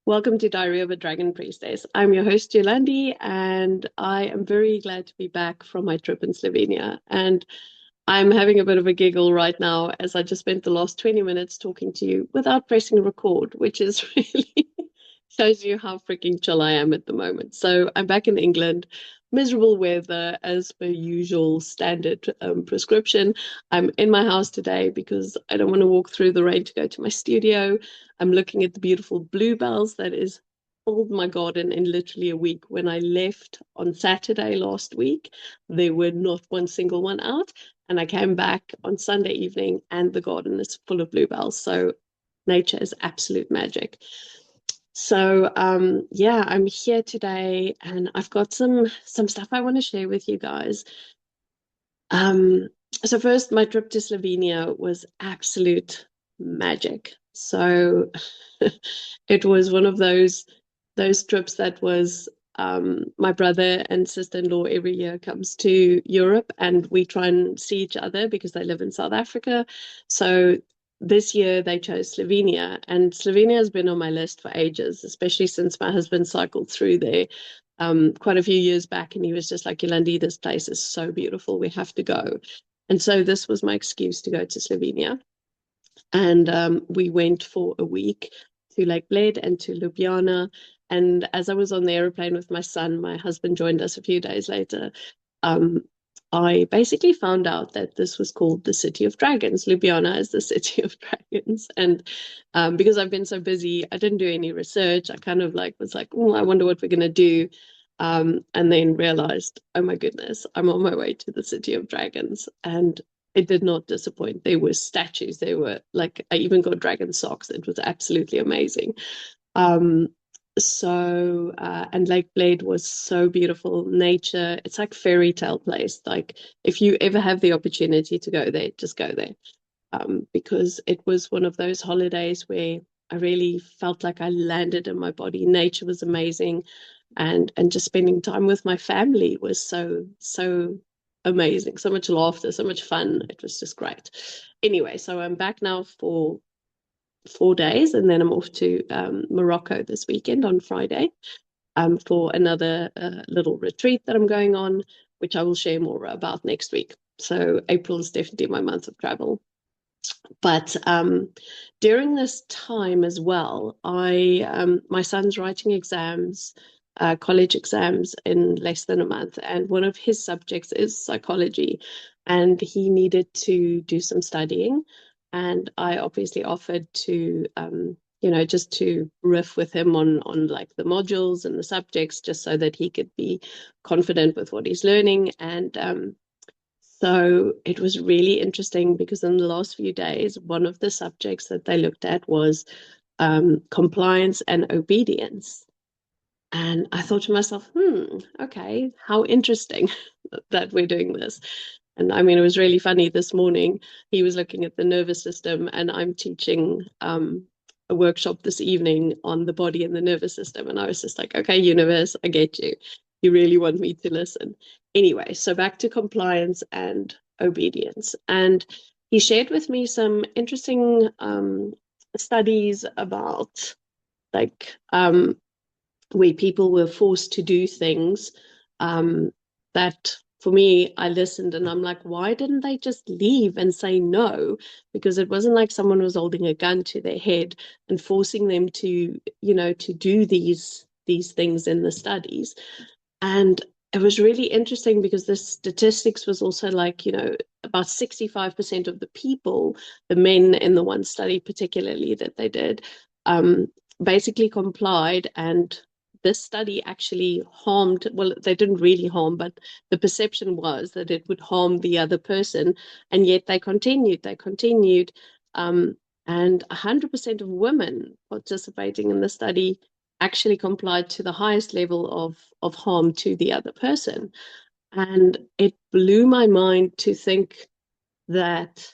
Welcome to Diary of a Dragon Priestess. I'm your host, Yolandi, and I am very glad to be back from my trip in Slovenia. And I'm having a bit of a giggle right now as I just spent the last 20 minutes talking to you without pressing record, which is really shows you how freaking chill I am at the moment. So I'm back in England, miserable weather as per usual, standard prescription. I'm in my house today because I don't want to walk through the rain to go to my studio. I'm looking at the beautiful bluebells that is filled my garden in literally a week. When I left on Saturday last week, there were not one single one out. And I came back on Sunday evening and the garden is full of bluebells. So nature is absolute magic. So yeah, I'm here today and I've got some stuff I want to share with you guys. Um, so first, my trip to Slovenia was absolute magic. So it was one of those trips that was my brother and sister-in-law every year comes to Europe and we try and see each other because they live in South Africa. So this year they chose Slovenia, and Slovenia has been on my list for ages, especially since my husband cycled through there quite a few years back, and he was just like, Yolandi, this place is so beautiful, we have to go. And so this was my excuse to go to Slovenia. And we went for a week to Lake Bled and to Ljubljana. And as I was on the aeroplane with my son, my husband joined us a few days later. Um, I basically found out that this was called the City of Dragons. Ljubljana is the City of Dragons. And because I've been so busy, I didn't do any research. I kind of like was like, oh, I wonder what we're going to do. And then realized, oh my goodness, I'm on my way to the City of Dragons. And it did not disappoint. There were statues. There were like, I even got dragon socks. It was absolutely amazing. Um, and Lake Blade was so beautiful. Nature, it's like fairy tale place. Like if you ever have the opportunity to go there, just go there. Because it was one of those holidays where I really felt like I landed in my body. Nature was amazing, and just spending time with my family was so amazing. So much laughter, so much fun. It was just great. Anyway, so I'm back now for 4 days, and then I'm off to Morocco this weekend on Friday for another little retreat that I'm going on, which I will share more about next week. So April is definitely my month of travel. But during this time as well, my son's writing exams, college exams in less than a month, and one of his subjects is psychology, and he needed to do some studying, and I obviously offered to just to riff with him on like the modules and the subjects, just so that he could be confident with what he's learning. And so it was really interesting because in the last few days, one of the subjects that they looked at was compliance and obedience. And I thought to myself, okay, how interesting that we're doing this. And I mean, it was really funny this morning. He was looking at the nervous system, and I'm teaching a workshop this evening on the body and the nervous system. And I was just like, okay, universe, I get you. You really want me to listen. Anyway, so back to compliance and obedience. And he shared with me some interesting studies about like where people were forced to do things that for me, I listened and I'm like, why didn't they just leave and say no? Because it wasn't like someone was holding a gun to their head and forcing them to, to do these things in the studies. And it was really interesting because the statistics was also like, about 65% of the people, the men in the one study particularly that they did, basically complied. And this study actually harmed, well, they didn't really harm, but the perception was that it would harm the other person. And yet they continued. And 100% of women participating in the study actually complied to the highest level of harm to the other person. And it blew my mind to think that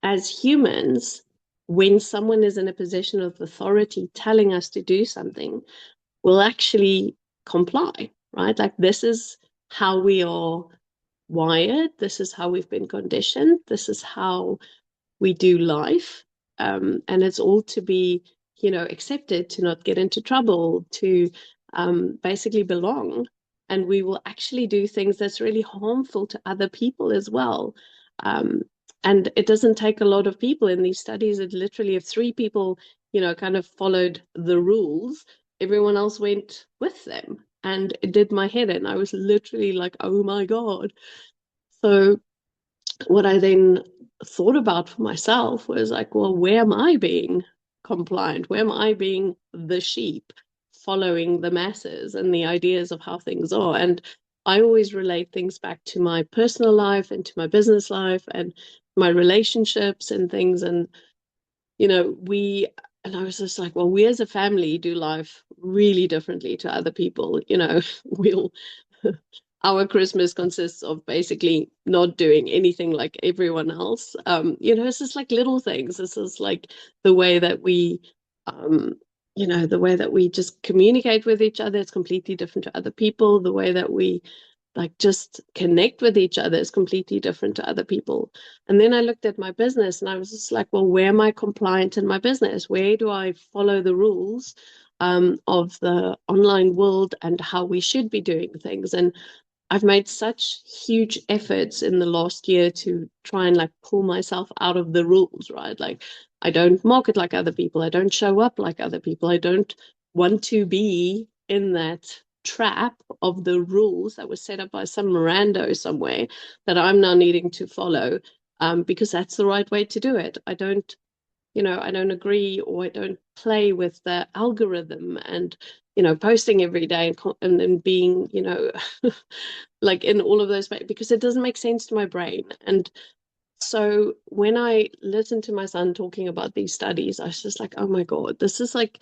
as humans, when someone is in a position of authority telling us to do something, we'll actually comply, right? Like this is how we are wired. This is how we've been conditioned. This is how we do life. And it's all to be accepted, to not get into trouble, to basically belong. And we will actually do things that's really harmful to other people as well. And it doesn't take a lot of people in these studies. It literally, if three people, kind of followed the rules, everyone else went with them. And it did my head in. I was literally like, oh my God. So what I then thought about for myself was like, well, where am I being compliant? Where am I being the sheep, following the masses and the ideas of how things are? And I always relate things back to my personal life and to my business life and my relationships and things. And, and I was just like, well, we as a family do life really differently to other people. We'll our Christmas consists of basically not doing anything like everyone else. It's just like little things. This is like the way that um, the way that we just communicate with each other is completely different to other people. The way that we like just connect with each other is completely different to other people. And then I looked at my business and I was just like, well, where am I compliant in my business? Where do I follow the rules of the online world and how we should be doing things? And I've made such huge efforts in the last year to try and like pull myself out of the rules, right? Like I don't market like other people. I don't show up like other people. I don't want to be in that trap of the rules that was set up by some rando somewhere that I'm now needing to follow, because that's the right way to do it. I don't agree, or I don't play with the algorithm and, posting every day and then being, like in all of those, because it doesn't make sense to my brain. And so when I listened to my son talking about these studies, I was just like, oh my God, this is like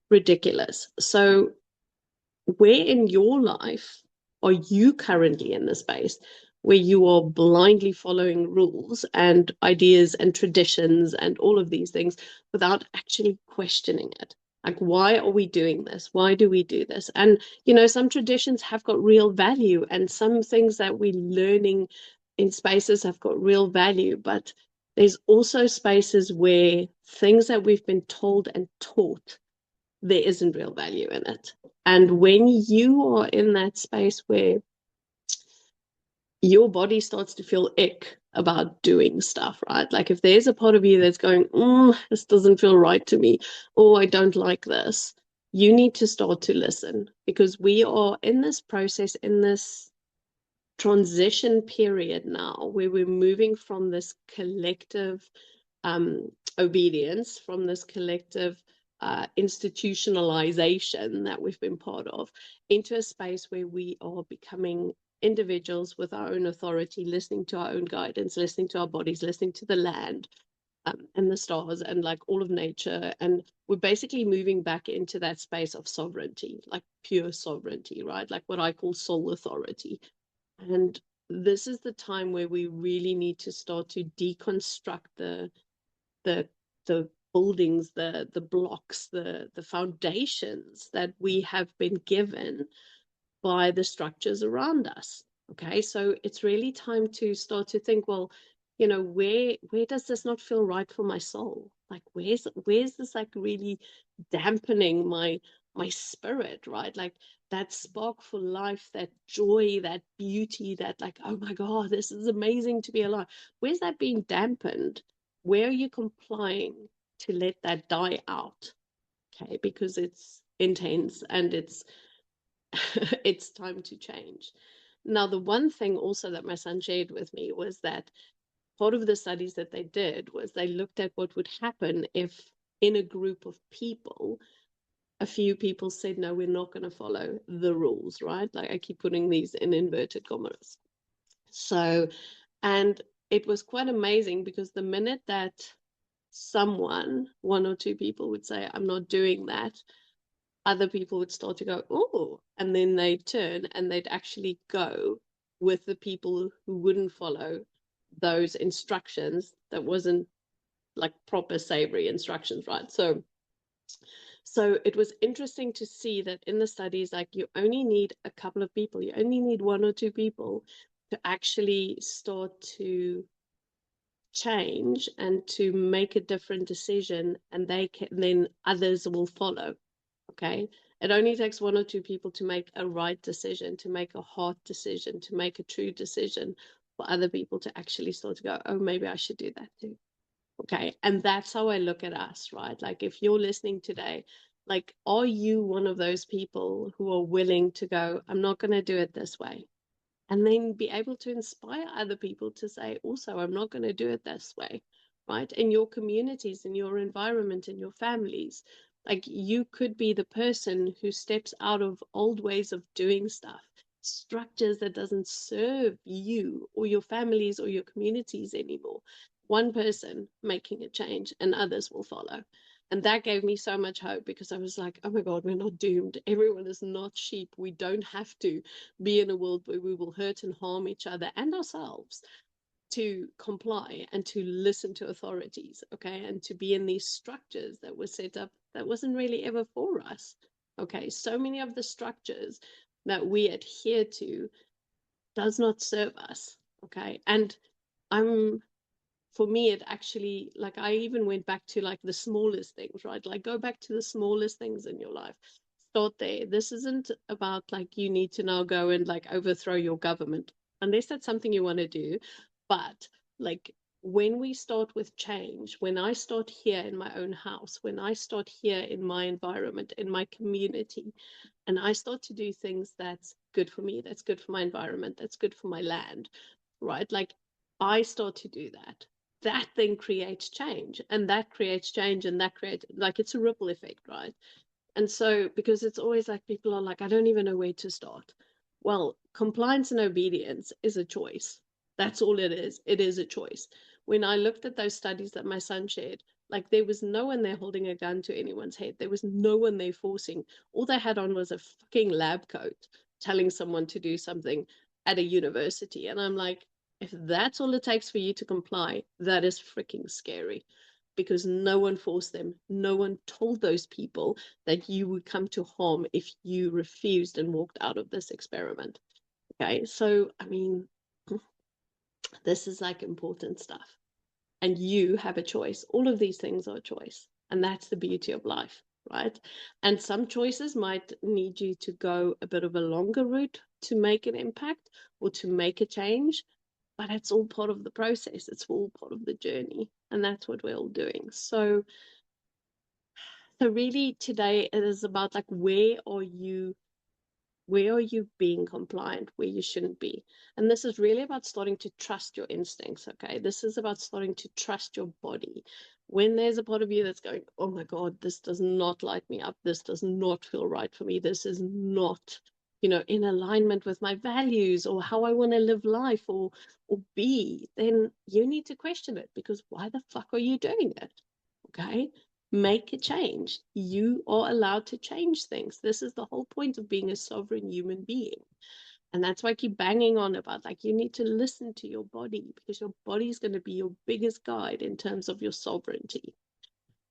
ridiculous. So where in your life are you currently in the space where you are blindly following rules and ideas and traditions and all of these things without actually questioning it? Like, why are we doing this? Why do we do this? And, some traditions have got real value, and some things that we're learning in spaces have got real value. But there's also spaces where things that we've been told and taught, there isn't real value in it. And when you are in that space where your body starts to feel ick about doing stuff, right? Like if there's a part of you that's going, this doesn't feel right to me, or I don't like this, you need to start to listen, because we are in this process, in this transition period now where we're moving from this collective obedience, from this collective institutionalization that we've been part of, into a space where we are becoming individuals with our own authority, listening to our own guidance, listening to our bodies, listening to the land, and the stars and like all of nature. And we're basically moving back into that space of sovereignty, like pure sovereignty, right? Like what I call soul authority. And this is the time where we really need to start to deconstruct the the buildings, the blocks, the foundations that we have been given by the structures around us. Okay, so it's really time to start to think, well, where does this not feel right for my soul? Like where's this like really dampening my spirit, right? Like that spark for life, that joy, that beauty, that like, oh my God, this is amazing to be alive. Where's that being dampened? Where are you complying to let that die out? Okay, because it's intense and it's it's time to change. Now, the one thing also that my son shared with me was that part of the studies that they did was they looked at what would happen if in a group of people, a few people said, no, we're not going to follow the rules, right? Like I keep putting these in inverted commas. So, and it was quite amazing because the minute that one or two people would say, I'm not doing that, other people would start to go, oh, and then they'd turn and they'd actually go with the people who wouldn't follow those instructions that wasn't like proper savory instructions, right? So it was interesting to see that in the studies, like you only need a couple of people, you only need one or two people to actually start to change and to make a different decision, and then others will follow. Okay. It only takes one or two people to make a right decision, to make a hard decision, to make a true decision, for other people to actually start to go, oh, maybe I should do that too. Okay. And that's how I look at us, right? Like, if you're listening today, like, are you one of those people who are willing to go, I'm not going to do it this way? And then be able to inspire other people to say, also, I'm not going to do it this way, right? In your communities, in your environment, in your families, like, you could be the person who steps out of old ways of doing stuff, structures that doesn't serve you or your families or your communities anymore. One person making a change and others will follow. And that gave me so much hope, because I was like, oh my God, we're not doomed. Everyone is not sheep. We don't have to be in a world where we will hurt and harm each other and ourselves to comply and to listen to authorities, okay, and to be in these structures that were set up that wasn't really ever for us. Okay, so many of the structures that we adhere to does not serve us. Okay, and I'm for me, it actually, like, I even went back to like the smallest things, right? Like, go back to the smallest things in your life. Start there. This isn't about like you need to now go and like overthrow your government, unless that's something you want to do. But like, when we start with change, when I start here in my own house, when I start here in my environment, in my community, and I start to do things that's good for me, that's good for my environment, that's good for my land, right? Like, I start to do that. That then creates change, and that creates change, and that creates, like, it's a ripple effect, right? And so, because it's always like people are like, I don't even know where to start. Well, compliance and obedience is a choice. That's all it is. It is a choice. When I looked at those studies that my son shared, like, there was no one there holding a gun to anyone's head. There was no one there forcing. All they had on was a fucking lab coat telling someone to do something at a university. And I'm like, if that's all it takes for you to comply, that is freaking scary, because no one forced them. No one told those people that you would come to harm if you refused and walked out of this experiment. Okay, so I mean, this is like important stuff. And you have a choice. All of these things are a choice. And that's the beauty of life, right? And some choices might need you to go a bit of a longer route to make an impact or to make a change, but it's all part of the process. It's all part of the journey. And that's what we're all doing. So really today it is about like, where are you being compliant where you shouldn't be? And this is really about starting to trust your instincts, okay? This is about starting to trust your body. When there's a part of you that's going, oh my God, this does not light me up, this does not feel right for me, this is not, in alignment with my values or how I want to live life or be, then you need to question it, because why the fuck are you doing it? Okay, make a change. You are allowed to change things. This is the whole point of being a sovereign human being. And that's why I keep banging on about, like, you need to listen to your body, because your body is going to be your biggest guide in terms of your sovereignty.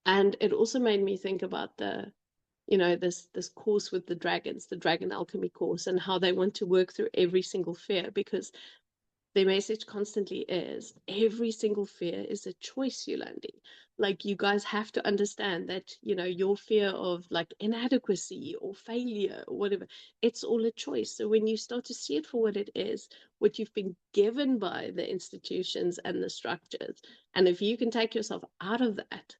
And it also made me think about this course with the dragons, the dragon alchemy course, and how they want to work through every single fear, because their message constantly is every single fear is a choice, Yolandi. Like, you guys have to understand that, your fear of like inadequacy or failure or whatever, it's all a choice. So when you start to see it for what it is, what you've been given by the institutions and the structures, and if you can take yourself out of that,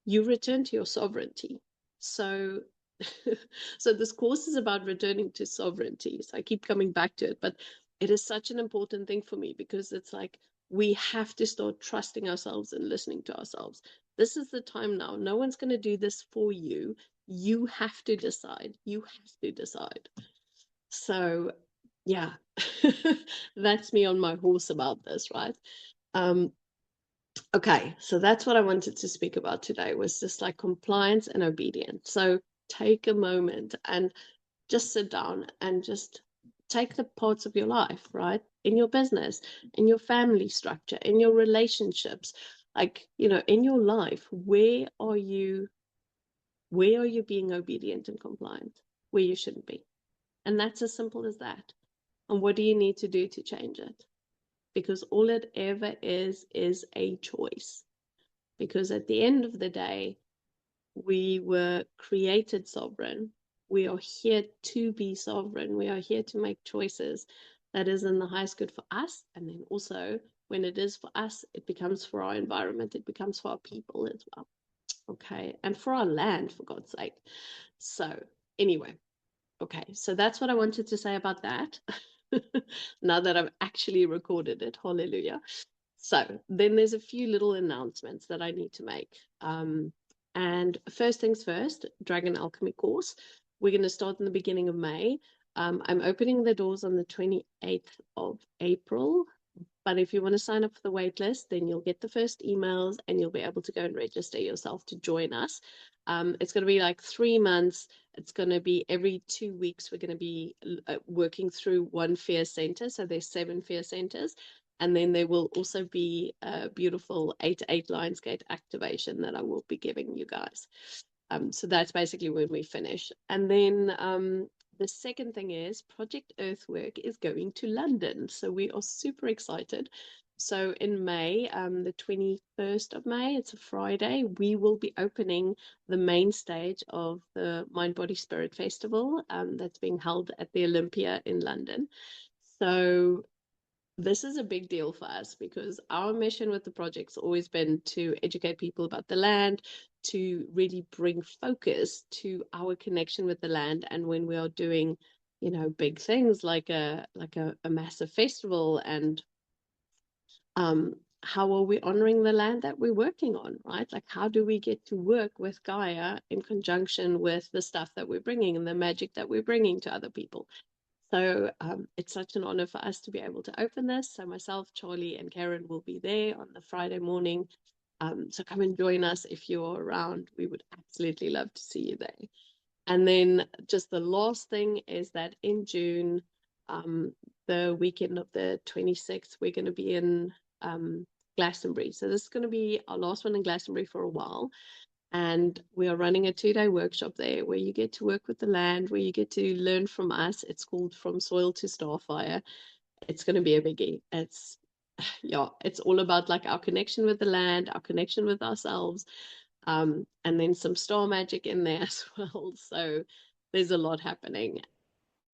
you return to your sovereignty. So so this course is about returning to sovereignty. So I keep coming back to it, but it is such an important thing for me, because it's like, we have to start trusting ourselves and listening to ourselves. This is the time now. No one's going to do this for you. You have to decide. You have to decide. So yeah, that's me on my horse about this, right? um Okay, so that's what I wanted to speak about today, was just like compliance and obedience. So take a moment and just sit down and just take the parts of your life, right? In your business, in your family structure, in your relationships, like, in your life, where are you being obedient and compliant, where you shouldn't be? And that's as simple as that. And what do you need to do to change it? because all it ever is a choice. Because at the end of the day, we were created sovereign. We are here to be sovereign. We are here to make choices that is in the highest good for us. And then also, when it is for us, it becomes for our environment, it becomes for our people as well. Okay. And for our land, for God's sake. So, anyway, okay. So that's what I wanted to say about that. Now that I've actually recorded it. Hallelujah. So then there's a few little announcements that I need to make. And first things first, Dragon Alchemy course. We're going to start in the beginning of May. I'm opening the doors on the 28th of April. But if you want to sign up for the wait list, then you'll get the first emails and you'll be able to go and register yourself to join us. It's going to be like 3 months. It's going to be every 2 weeks. We're going to be working through one fear center. So there's 7 fear centers. And then there will also be a beautiful 8-8 Lionsgate activation that I will be giving you guys. So that's basically when we finish. And then the second thing is Project Earthwork is going to London. So we are super excited. So in May, the 21st of May, it's a Friday, we will be opening the main stage of the Mind, Body, Spirit Festival that's being held at the Olympia in London. So this is a big deal for us because our mission with the project's always been to educate people about the land, to really bring focus to our connection with the land. And when we are doing, you know, big things like a massive festival, and how are we honoring the land that we're working on, right? Like, how do we get to work with Gaia in conjunction with the stuff that we're bringing and the magic that we're bringing to other people? So it's such an honor for us to be able to open this. So myself, Charlie, and Karen will be there on the Friday morning. So come and join us if you're around. We would absolutely love to see you there. And then just the last thing is that in June, the weekend of the 26th, we're going to be in Glastonbury. So this is going to be our last one in Glastonbury for a while. And we are running a 2-day workshop there where you get to work with the land, where you get to learn from us. It's called From Soil to Starfire. It's going to be a biggie. It's, yeah, it's all about like our connection with the land, our connection with ourselves, and then some star magic in there as well. So there's a lot happening.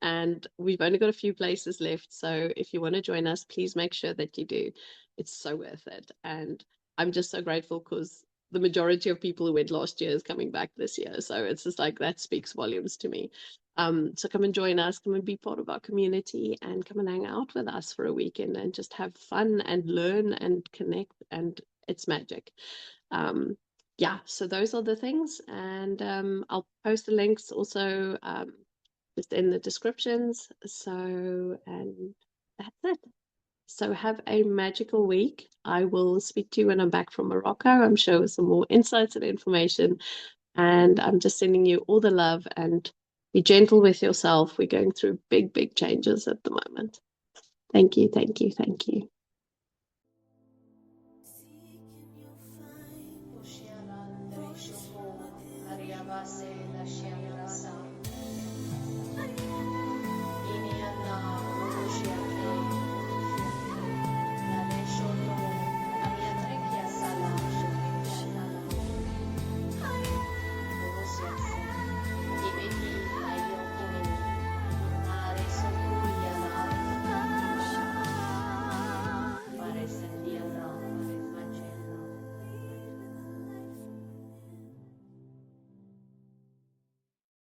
And we've only got a few places left. So if you want to join us, please make sure that you do. It's so worth it. And I'm just so grateful because the majority of people who went last year is coming back this year. So it's just like that speaks volumes to me. So come and join us, come and be part of our community, and come and hang out with us for a weekend and just have fun and learn and connect. And it's magic. Yeah, so those are the things. And I'll post the links also just in the descriptions. So, and that's it. So have a magical week. I will speak to you when I'm back from Morocco. I'm sure with some more insights and information. And I'm just sending you all the love, and be gentle with yourself. We're going through big, big changes at the moment. Thank you, thank you, thank you. Seek and you'll find.